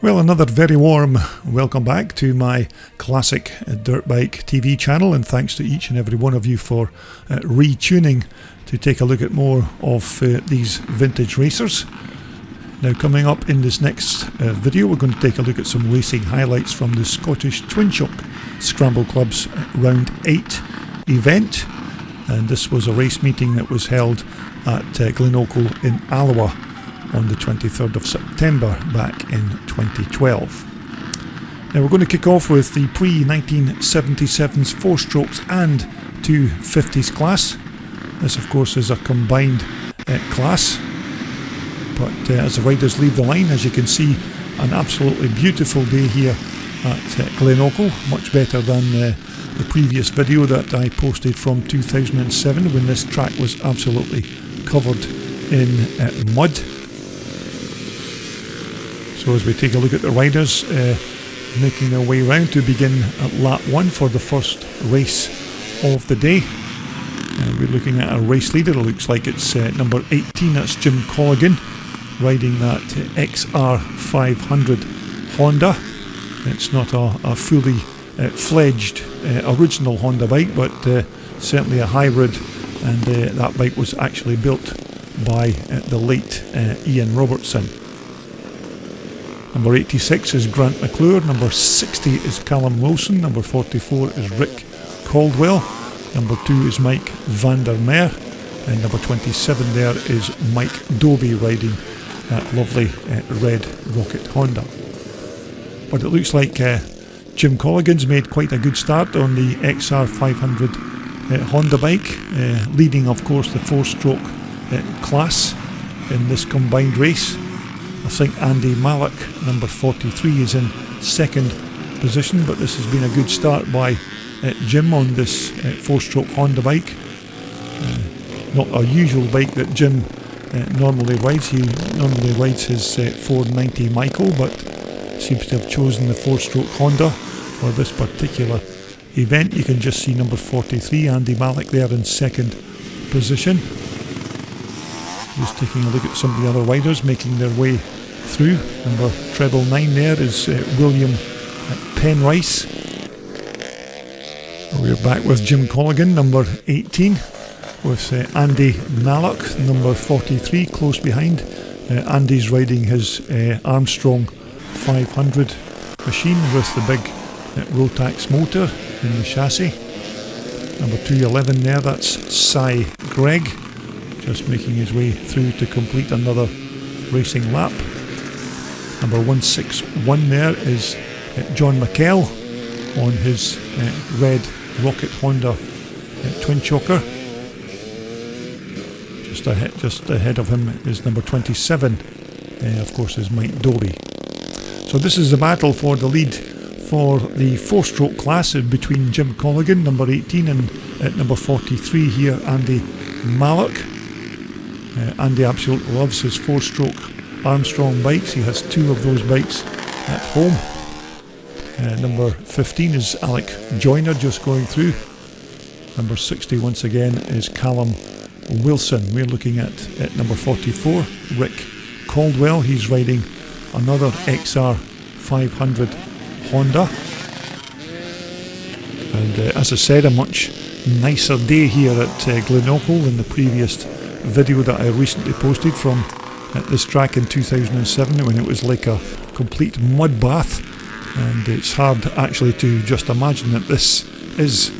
Well, another very warm welcome back to my classic dirt bike TV channel, and thanks to each and every one of you for retuning to take a look at more of these vintage racers. Now, coming up in this next video, we're going to take a look at some racing highlights from the Scottish Twinshock Scramble Club's Round 8 event, and this was a race meeting that was held at Glenochil in Alloa on the 23rd of September back in 2012. Now we're going to kick off with the pre-1977's 4-strokes and 250s class. This of course is a combined class, but as the riders leave the line, as you can see, an absolutely beautiful day here at Glenochil, much better than the previous video that I posted from 2007 when this track was absolutely covered in mud. So as we take a look at the riders making their way around to begin at lap 1 for the first race of the day. We're looking at a race leader. It looks like it's number 18, that's Jim Colligan, riding that XR500 Honda. It's not a fully fledged original Honda bike, but certainly a hybrid, and that bike was actually built by the late Ian Robertson. Number 86 is Grant McClure, number 60 is Callum Wilson, number 44 is Rick Caldwell, number 2 is Mike van der Meer, and number 27 there is Mike Doby riding that lovely red Rocket Honda. But it looks like Jim Colligan's made quite a good start on the XR500 Honda bike, leading of course the 4-stroke class in this combined race. I think Andy Mallock, number 43, is in second position, but this has been a good start by Jim on this 4-stroke Honda bike. Not a usual bike that Jim normally rides. He normally rides his 490 Michael, but seems to have chosen the 4-stroke Honda for this particular event. You can just see number 43, Andy Mallock, there in second position. Just taking a look at some of the other riders making their way through. Number treble 9 there is William Penrice. We're back with Jim Colligan, number 18, with Andy Mallock, number 43, close behind. Andy's riding his Armstrong 500 machine with the big Rotax motor in the chassis. Number 211 there, that's Cy Gregg, just making his way through to complete another racing lap. Number 161 there is John McKell on his red Rocket Honda Twinshocker. Just ahead of him is number 27, of course, is Mike Doby. So this is the battle for the lead for the 4-stroke class between Jim Colligan, number 18, and number 43 here, Andy Mallock. Andy absolutely loves his 4-stroke Armstrong bikes. He has 2 of those bikes at home. Number 15 is Alec Joyner, just going through. Number 60 once again is Callum Wilson. We're looking at number 44, Rick Caldwell. He's riding another XR500 Honda. And as I said, a much nicer day here at Glenochil than the previous video that I recently posted from this track in 2007, when it was like a complete mud bath, and it's hard actually to just imagine that this is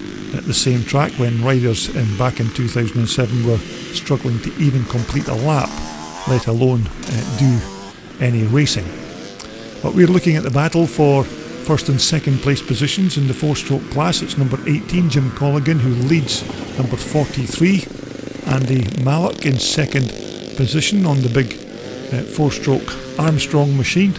the same track when riders back in 2007 were struggling to even complete a lap, let alone do any racing. But we're looking at the battle for first and second place positions in the 4-stroke class. It's number 18, Jim Colligan, who leads number 43, Andy Mallock, in second position on the big 4-stroke Armstrong machine.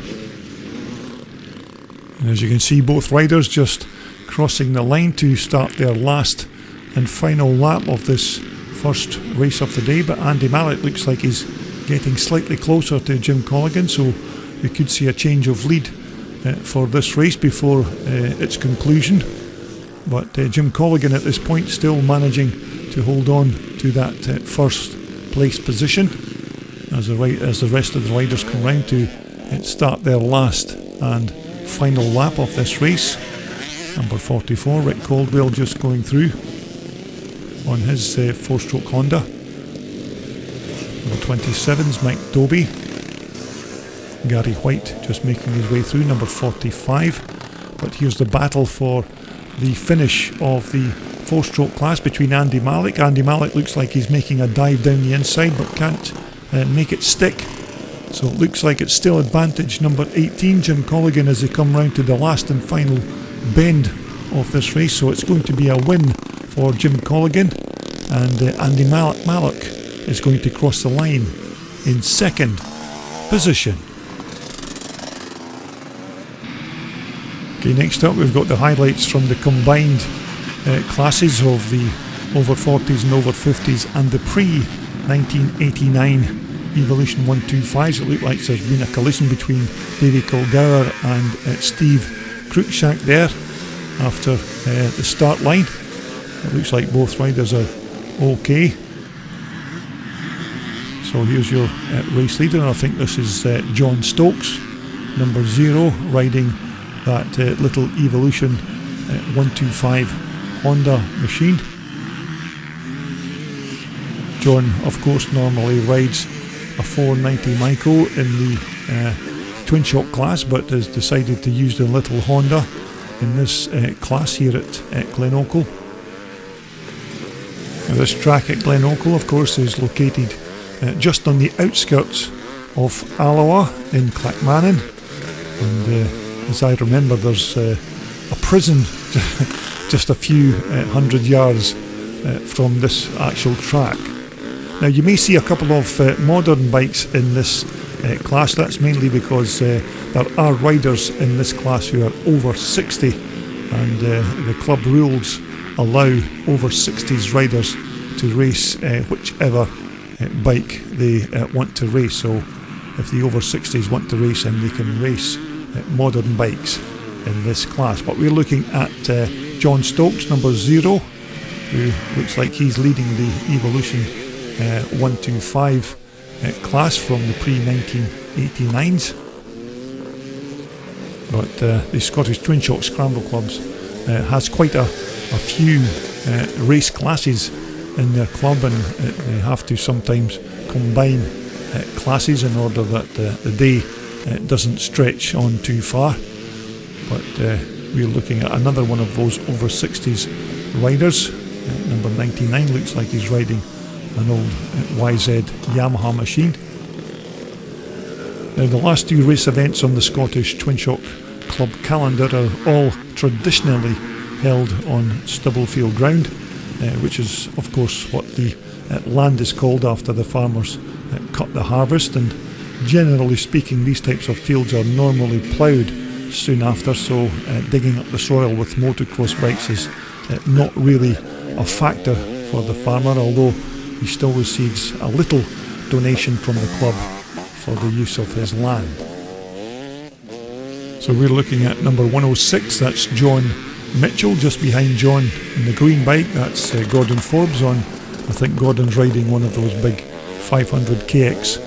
And as you can see, both riders just crossing the line to start their last and final lap of this first race of the day. But Andy Mallock looks like he's getting slightly closer to Jim Colligan, so we could see a change of lead for this race before its conclusion. But Jim Colligan at this point still managing to hold on to that first place position as the rest of the riders come round to start their last and final lap of this race. Number 44, Rick Caldwell, just going through on his 4-stroke Honda. Number 27's Mike Doby. Gary White just making his way through, number 45. But here's the battle for the finish of the 4-stroke class between Andy Malik. Andy Malik looks like he's making a dive down the inside but can't make it stick. So it looks like it's still advantage number 18, Jim Colligan, as they come round to the last and final bend of this race. So it's going to be a win for Jim Colligan, and Andy Malik is going to cross the line in second position. Okay, next up we've got the highlights from the combined classes of the over 40s and over 50s and the pre-1989 Evolution 125s. It looks like there's been a collision between Davy Kilgour and Steve Cruikshank there after the start line. It looks like both riders are okay. So here's your race leader, and I think this is John Stokes, number 0, riding that little Evolution 125 Honda machine. John, of course, normally rides a 490 Micro in the Twinshock class, but has decided to use the little Honda in this class here at Glenochil. Now, this track at Glenochil, of course, is located just on the outskirts of Alloa in Clackmannan, and as I remember, there's a prison just a few hundred yards from this actual track. Now, you may see a couple of modern bikes in this class. That's mainly because there are riders in this class who are over 60, and the club rules allow over 60s riders to race whichever bike they want to race. So if the over 60s want to race, then they can race modern bikes in this class. But we're looking at John Stokes, number 0, who looks like he's leading the Evolution 125 class from the pre-1989s. But the Scottish Twinshock Scramble clubs has quite a few race classes in their club, and they have to sometimes combine classes in order that the day doesn't stretch on too far. But we're looking at another one of those over 60s riders. Number 99 looks like he's riding an old YZ Yamaha machine. Now, the last 2 race events on the Scottish Twinshock Club calendar are all traditionally held on Stubblefield ground, which is of course what the land is called after the farmers cut the harvest, and generally speaking these types of fields are normally ploughed soon after, so digging up the soil with motocross bikes is not really a factor for the farmer, although he still receives a little donation from the club for the use of his land. So we're looking at number 106, that's John Mitchell. Just behind John in the green bike, that's Gordon Forbes on, I think Gordon's riding one of those big 500 KX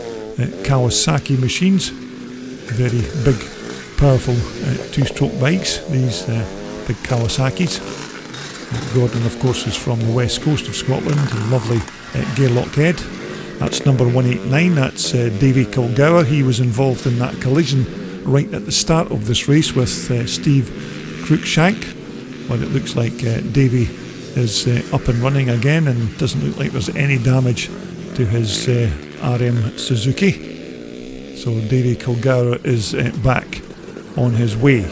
Kawasaki machines. Very big, powerful 2-stroke bikes, these big Kawasaki's. Gordon, of course, is from the west coast of Scotland, lovely Gairloch Head. That's number 189, that's Davy Kilgour. He was involved in that collision right at the start of this race with Steve Cruikshank, but it looks like Davy is up and running again, and doesn't look like there's any damage to his RM Suzuki. So Davy Kilgour is back on his way.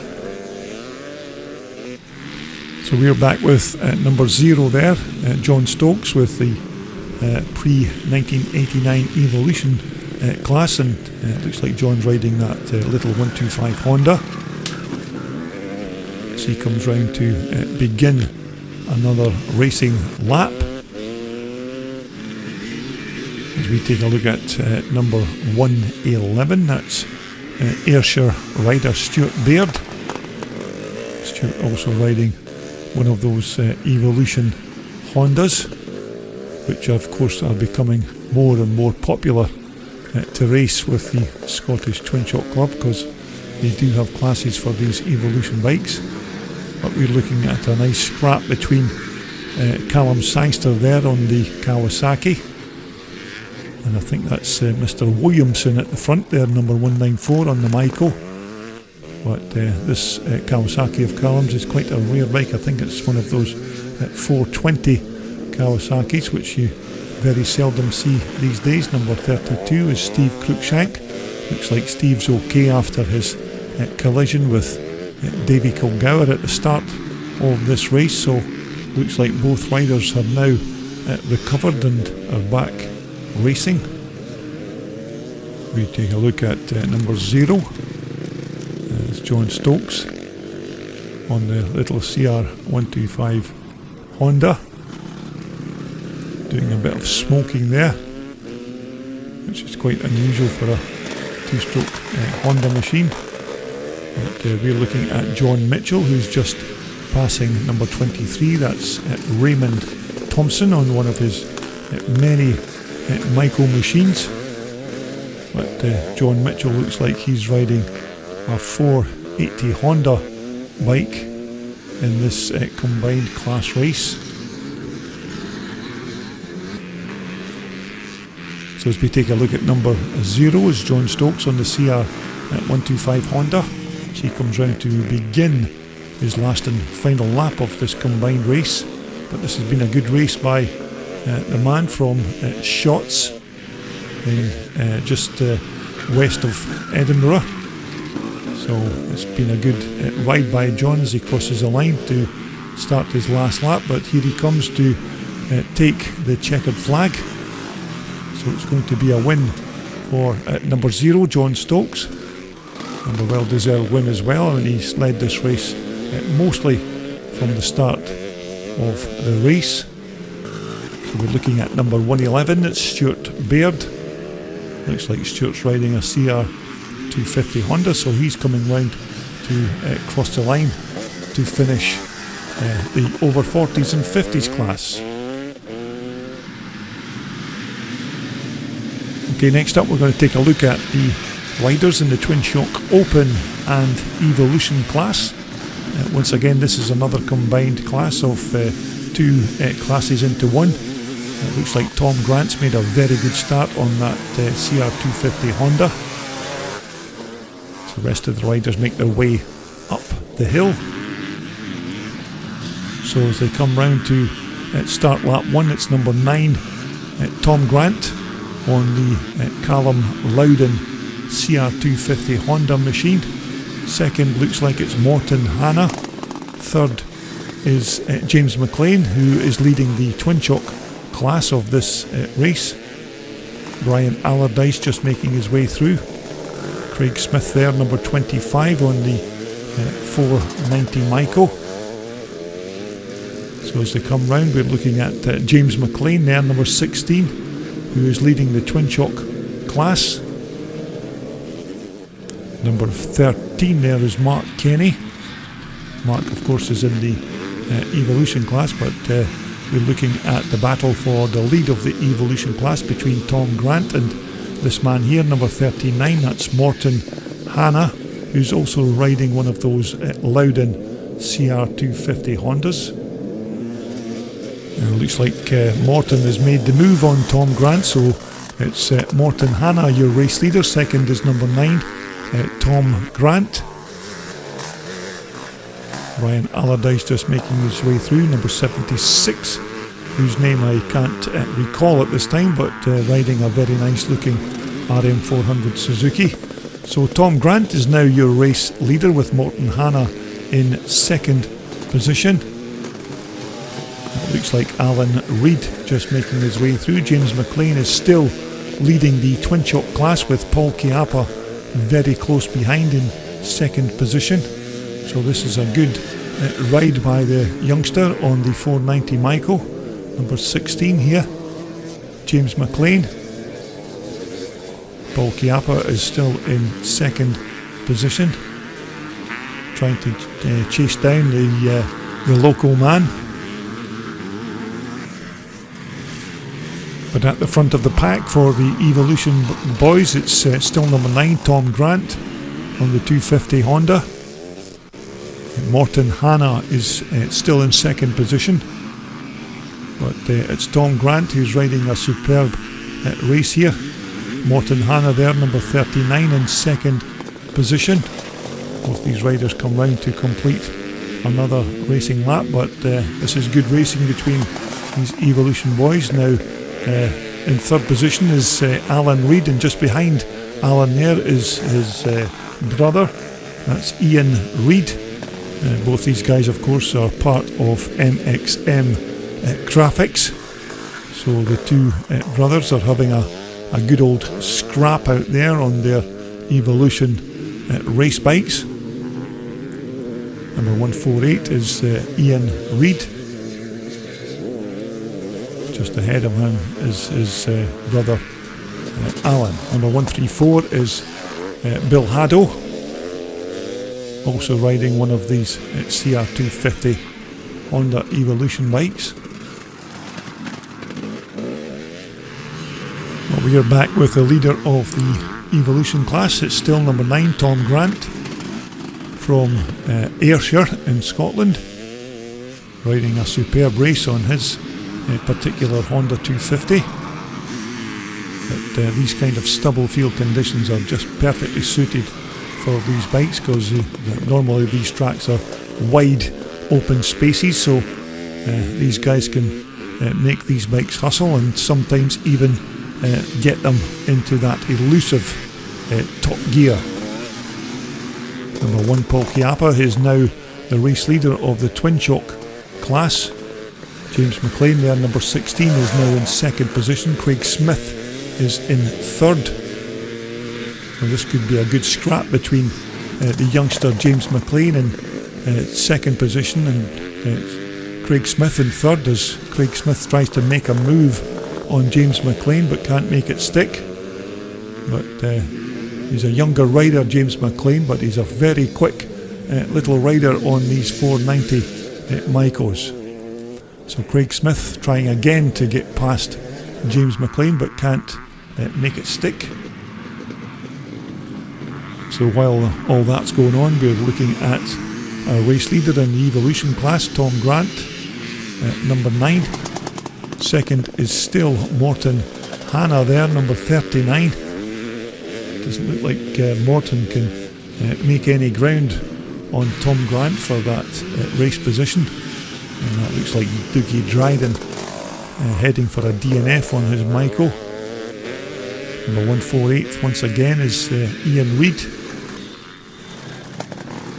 So we're back with number 0 there, John Stokes, with the pre-1989 Evolution class, and it looks like John's riding that little 125 Honda. So he comes round to begin another racing lap. As we take a look at number 111, that's Ayrshire rider Stuart Baird. Stuart also riding one of those Evolution Hondas, which of course are becoming more and more popular to race with the Scottish Twinshock Club, because they do have classes for these Evolution bikes. But we're looking at a nice scrap between Callum Sangster there on the Kawasaki, and I think that's Mr. Williamson at the front there, number 194 on the Maiko. But this Kawasaki of Callum's is quite a rare bike. I think it's one of those 420 Kawasaki's, which you very seldom see these days. Number 32 is Steve Cruikshank. Looks like Steve's okay after his collision with Davy Kilgour at the start of this race, so looks like both riders have now recovered and are back racing. We take a look at number 0. It's John Stokes on the little CR125 Honda, doing a bit of smoking there, which is quite unusual for a two-stroke Honda machine. But we're looking at John Mitchell, who's just passing number 23. That's Raymond Thompson on one of his many Maiko machines. But John Mitchell looks like he's riding a 480 Honda bike in this combined class race. So as we take a look at number 0 is John Stokes on the CR125 Honda. He comes round to begin his last and final lap of this combined race. But this has been a good race by the man from Shotts in just west of Edinburgh. So it's been a good ride by John as he crosses the line to start his last lap. But here he comes to take the checkered flag. So it's going to be a win for number 0, John Stokes. And a well-deserved win as well, and he's led this race mostly from the start of the race. So we're looking at number 111, it's Stuart Baird. Looks like Stuart's riding a CR250 Honda, so he's coming round to cross the line to finish the over 40s and 50s class. Okay, next up we're going to take a look at the riders in the Twinshock Open and Evolution class. Once again, this is another combined class of two classes into one. It looks like Tom Grant's made a very good start on that CR250 Honda. So the rest of the riders make their way up the hill. So as they come round to start lap 1, it's number 9, Tom Grant on the Callum Loudon CR250 Honda machine. Second looks like it's Morton Hanna. Third is James McLean, who is leading the Twinshock class of this race. Brian Allardyce just making his way through. Craig Smith there, number 25 on the 490 Maiko. So as they come round, we're looking at James McLean there, number 16, who is leading the Twinshock class. Number 13 there is Mark Kenny. Mark, of course, is in the Evolution class, but we're looking at the battle for the lead of the Evolution class between Tom Grant and this man here, number 39. That's Morton Hanna, who's also riding one of those Loudon CR250 Hondas. And it looks like Morton has made the move on Tom Grant, so it's Morton Hanna, your race leader. Second is number 9. Tom Grant. Brian Allardyce just making his way through, number 76, whose name I can't recall at this time, but riding a very nice looking RM400 Suzuki. So Tom Grant is now your race leader with Morton Hanna in second position. It looks like Alan Reid just making his way through. James McLean is still leading the Twinshock class with Paul Chiappa very close behind in second position. So this is a good ride by the youngster on the 490 Maiko, number 16 here. James McLean. Paul Chiappa is still in second position, trying to chase down the local man. But at the front of the pack for the Evolution boys, it's still number 9, Tom Grant, on the 250 Honda. Morton Hanna is still in second position, but it's Tom Grant who's riding a superb race here. Morton Hanna there, number 39 in second position. Both these riders come round to complete another racing lap, but this is good racing between these Evolution boys. Now in third position is Alan Reid, and just behind Alan there is his brother, that's Ian Reid. Both these guys of course are part of MXM Graphics, so the two brothers are having a good old scrap out there on their Evolution race bikes. Number 148 is Ian Reid. Just ahead of him is his brother Alan. Number 134 is Bill Haddo, also riding one of these CR250 Honda Evolution bikes. Well, we are back with the leader of the Evolution class. It's still number 9, Tom Grant from Ayrshire in Scotland, riding a superb race on his particular Honda 250. But these kind of stubble field conditions are just perfectly suited for these bikes, because normally these tracks are wide open spaces, so these guys can make these bikes hustle and sometimes even get them into that elusive top gear. Number 1, Paul Chiappa, is now the race leader of the Twinshock class. James McLean there, number 16, is now in second position. Craig Smith is in third. So this could be a good scrap between the youngster James McLean in second position and Craig Smith in third, as Craig Smith tries to make a move on James McLean but can't make it stick. But he's a younger rider, James McLean, but he's a very quick little rider on these 490 Micos. So Craig Smith trying again to get past James McLean but can't make it stick. So while all that's going on, we're looking at a race leader in the Evolution class, Tom Grant, number 9. Second is still Morton Hanna there, number 39. Doesn't look like Morton can make any ground on Tom Grant for that race position. And that looks like Dougie Dryden heading for a DNF on his Michael. Number 148 once again is Ian Reid.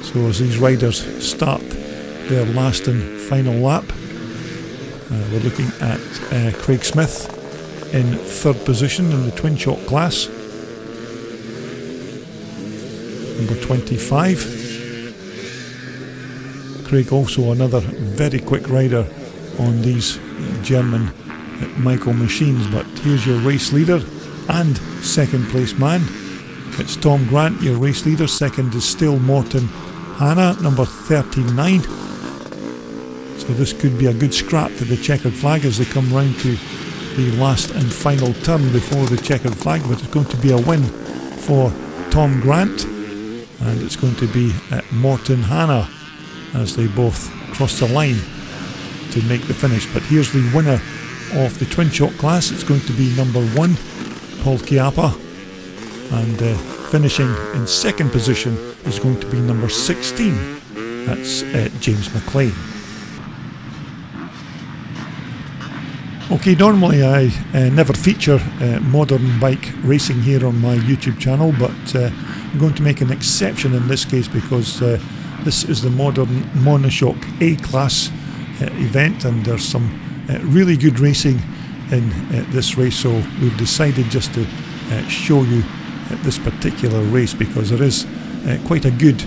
So as these riders start their last and final lap, we're looking at Craig Smith in third position in the Twinshock class. Number 25. Craig also another very quick rider on these German Michael machines, but here's your race leader and second place man. It's Tom Grant, your race leader. Second is still Morton Hanna, number 39. So this could be a good scrap for the checkered flag as they come round to the last and final turn before the checkered flag, but it's going to be a win for Tom Grant, and it's going to be Morton Hanna as they both cross the line to make the finish. But here's the winner of the Twinshock class. It's going to be number 1, Paul Chiappa, and finishing in second position is going to be number 16. That's James McLean. Okay, normally I never feature modern bike racing here on my YouTube channel, but I'm going to make an exception in this case because this is the modern Monoshock A-Class event, and there's some really good racing in this race, so we've decided just to show you this particular race because there is quite a good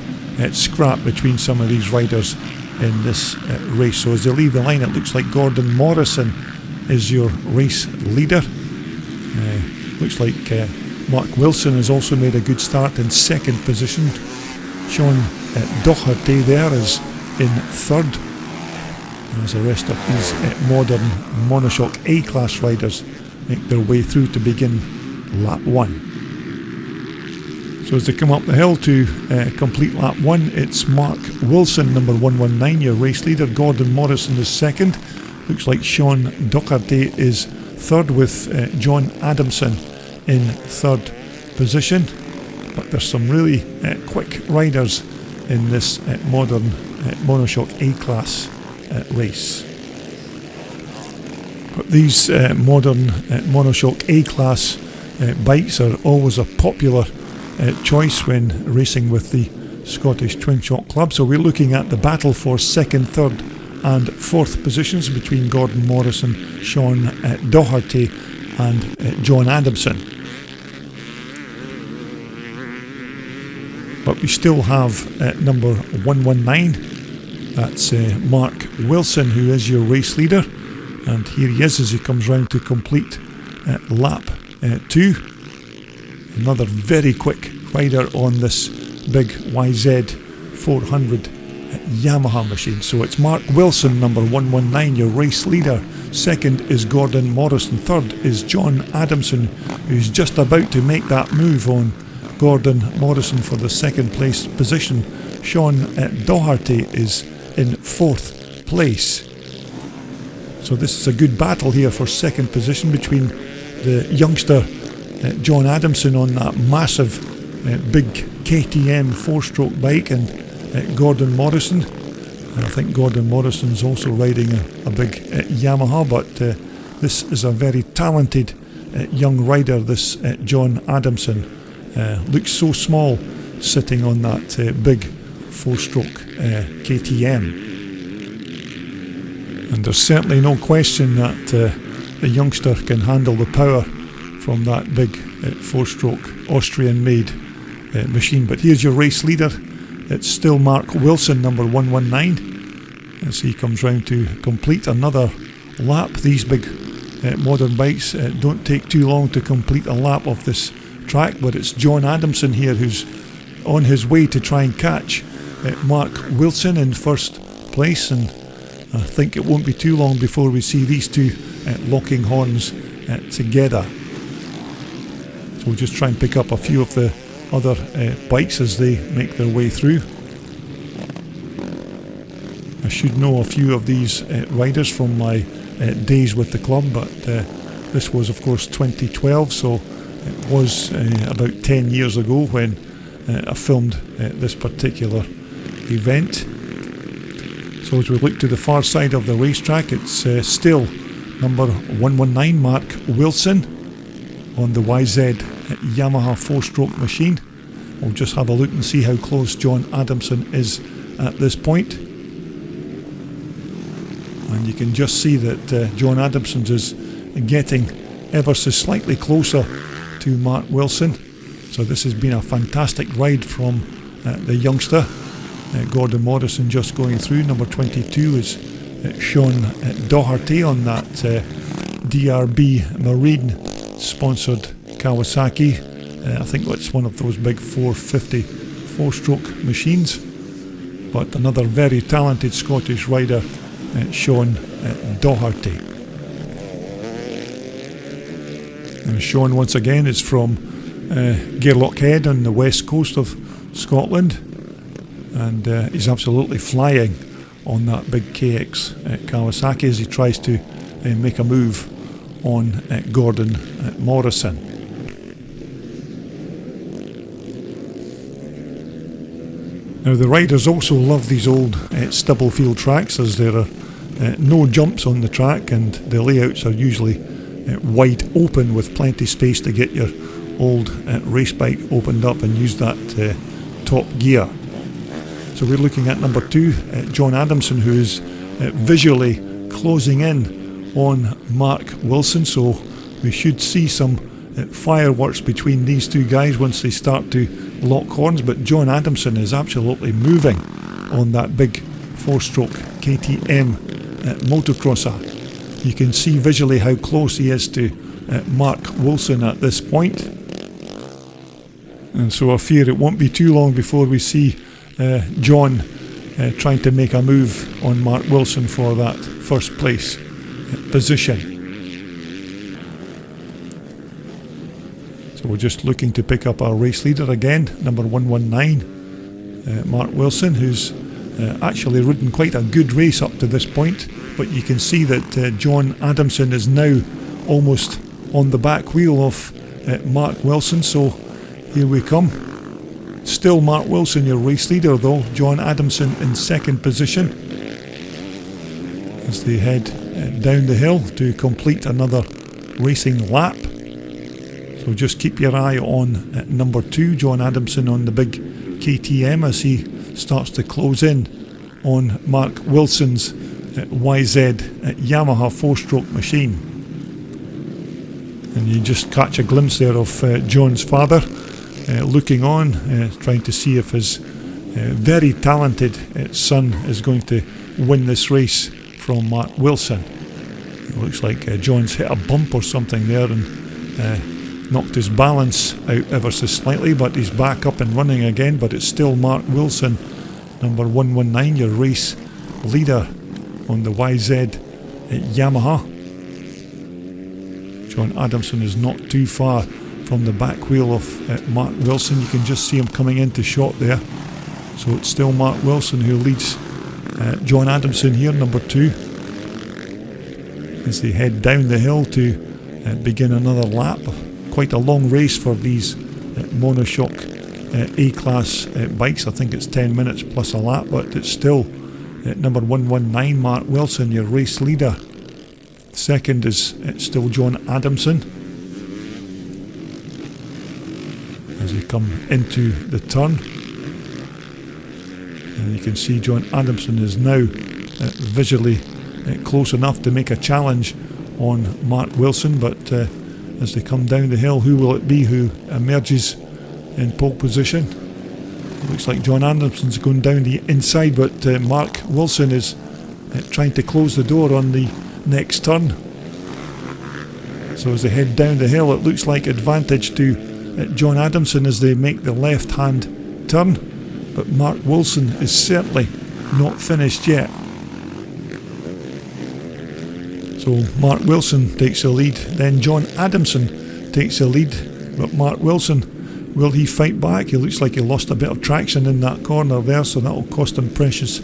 scrap between some of these riders in this race. So as they leave the line, it looks like Gordon Morrison is your race leader. Looks like Mark Wilson has also made a good start in second position. Sean Doherty there is in third, as the rest of these modern Monoshock A-Class riders make their way through to begin lap 1. So as they come up the hill to complete lap 1, it's Mark Wilson, number 119, your race leader. Gordon Morrison is second. Looks like Sean Doherty is third, with John Adamson in third position. But there's some really quick riders in this modern Monoshock A-Class race. But these modern Monoshock A-Class bikes are always a popular choice when racing with the Scottish Twinshock Club. So we're looking at the battle for second, third and fourth positions between Gordon Morrison, Sean Doherty and John Adamson. But we still have number 119, that's Mark Wilson, who is your race leader, and here he is as he comes round to complete lap 2. Another very quick rider on this big YZ 400 Yamaha machine. So it's Mark Wilson, number 119, your race leader. Second is Gordon Morrison. Third is John Adamson, who's just about to make that move on Gordon Morrison for the second place position. Sean Doherty is in fourth place. So this is a good battle here for second position between the youngster John Adamson on that massive big KTM 4-stroke bike and Gordon Morrison. And I think Gordon Morrison's also riding a big Yamaha, but this is a very talented young rider, this John Adamson. Looks so small sitting on that big 4-stroke KTM. And there's certainly no question that the youngster can handle the power from that big 4-stroke Austrian-made machine. But here's your race leader. It's still Mark Wilson, number 119, as he comes round to complete another lap. These big modern bikes don't take too long to complete a lap of this track, but it's John Adamson here who's on his way to try and catch Mark Wilson in first place, and I think it won't be too long before we see these two locking horns together. So we'll just try and pick up a few of the other bikes as they make their way through. I should know a few of these riders from my days with the club, but this was of course 2012, so it was about 10 years ago when I filmed this particular event. So as we look to the far side of the racetrack, it's still number 119 Mark Wilson on the YZ Yamaha 4-stroke machine. We'll just have a look and see how close John Adamson is at this point. And you can just see that John Adamson is getting ever so slightly closer to Mark Wilson. So this has been a fantastic ride from the youngster. Gordon Morrison just going through. Number 22 is Sean Doherty on that DRB Marine sponsored Kawasaki. I think that's one of those big 450 4-stroke machines. But another very talented Scottish rider, Sean Doherty. And Sean once again is from Gairlochhead on the west coast of Scotland, and he's absolutely flying on that big KX Kawasaki as he tries to make a move on Gordon Morrison. Now the riders also love these old Stubblefield tracks, as there are no jumps on the track and the layouts are usually wide open with plenty of space to get your old race bike opened up and use that top gear. So we're looking at number 2, John Adamson, who is visually closing in on Mark Wilson, so we should see some fireworks between these two guys once they start to lock horns. But John Adamson is absolutely moving on that big 4-stroke KTM motocrosser. You can see visually how close he is to Mark Wilson at this point. And so I fear it won't be too long before we see John trying to make a move on Mark Wilson for that first place position. So So we're just looking to pick up our race leader again, number 119, Mark Wilson, who's actually ridden quite a good race up to this point, but you can see that John Adamson is now almost on the back wheel of Mark Wilson, so here we come. Still Mark Wilson your race leader though, John Adamson in second position as they head down the hill to complete another racing lap. So just keep your eye on number 2, John Adamson, on the big KTM as he starts to close in on Mark Wilson's YZ Yamaha 4-stroke machine. And you just catch a glimpse there of John's father looking on, trying to see if his very talented son is going to win this race from Mark Wilson. It looks like John's hit a bump or something there and knocked his balance out ever so slightly, but he's back up and running again. But it's still Mark Wilson, number 119, your race leader on the YZ Yamaha. John Adamson is not too far from the back wheel of Mark Wilson. You can just see him coming into shot there. So it's still Mark Wilson who leads John Adamson here, number 2, as they head down the hill to begin another lap. Quite a long race for these Monoshock A-class bikes. I think it's 10 minutes plus a lap, but it's still number 119, Mark Wilson, your race leader. Second is still John Adamson as they come into the turn. And you can see John Adamson is now visually close enough to make a challenge on Mark Wilson, but as they come down the hill, who will it be who emerges in pole position? It looks like John Adamson's going down the inside, but Mark Wilson is trying to close the door on the next turn. So as they head down the hill, it looks like advantage to John Adamson as they make the left-hand turn, but Mark Wilson is certainly not finished yet. So Mark Wilson takes the lead, then John Adamson takes the lead, but Mark Wilson, will he fight back? He looks like he lost a bit of traction in that corner there, so that will cost him precious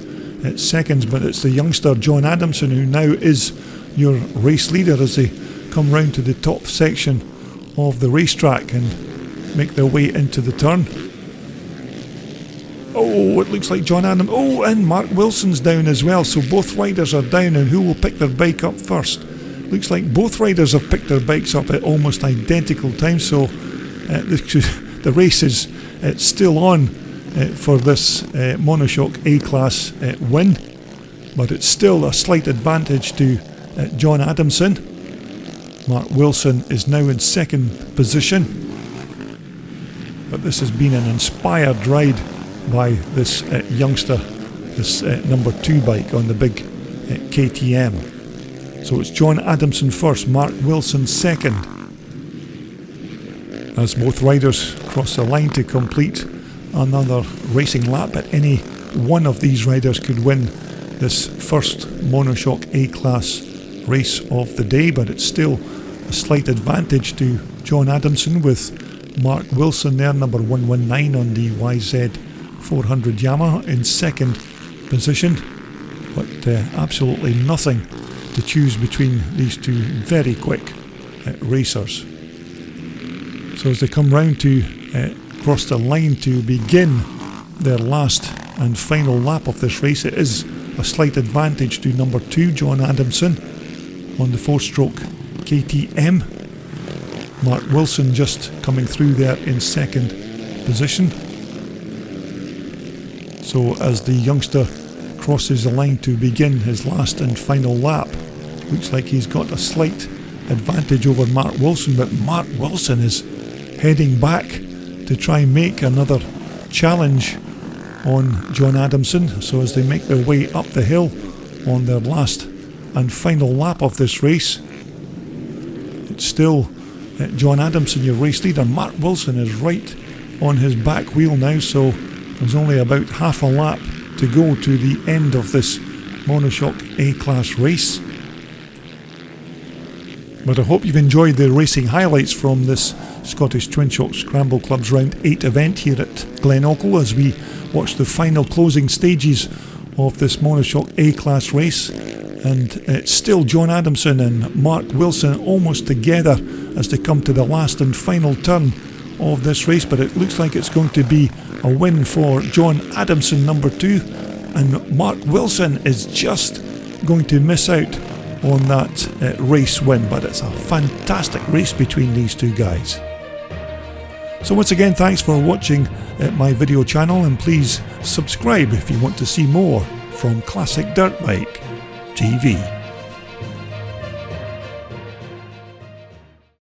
seconds, but it's the youngster John Adamson who now is your race leader as they come round to the top section of the racetrack and make their way into the turn. Oh, it looks like John Adams. Oh, and Mark Wilson's down as well. So both riders are down, and who will pick their bike up first? Looks like both riders have picked their bikes up at almost identical times. So the race is still on for this Monoshock A-class win. But it's still a slight advantage to John Adamson. Mark Wilson is now in second position. But this has been an inspired ride by this youngster, this number 2 bike on the big KTM. So it's John Adamson first, Mark Wilson second, as both riders cross the line to complete another racing lap. But any one of these riders could win this first Monoshock A-class race of the day, but it's still a slight advantage to John Adamson with Mark Wilson there, number 119 on the YZ 400 Yamaha in second position, but absolutely nothing to choose between these two very quick racers. So as they come round to cross the line to begin their last and final lap of this race, it is a slight advantage to number 2 John Adamson on the 4-stroke KTM. Mark Wilson just coming through there in second position. So as the youngster crosses the line to begin his last and final lap, looks like he's got a slight advantage over Mark Wilson, but Mark Wilson is heading back to try and make another challenge on John Adamson. So as they make their way up the hill on their last and final lap of this race, it's still John Adamson, your race leader. Mark Wilson is right on his back wheel now, so there's only about half a lap to go to the end of this Monoshock A-class race. But I hope you've enjoyed the racing highlights from this Scottish Twinshock Scramble Club's Round 8 event here at Glenochil as we watch the final closing stages of this Monoshock A-class race. And it's still John Adamson and Mark Wilson almost together as they come to the last and final turn of this race, but it looks like it's going to be a win for John Adamson, number 2, and Mark Wilson is just going to miss out on that race win, but it's a fantastic race between these two guys. So once again, thanks for watching my video channel, and please subscribe if you want to see more from Classic Dirt Bike TV.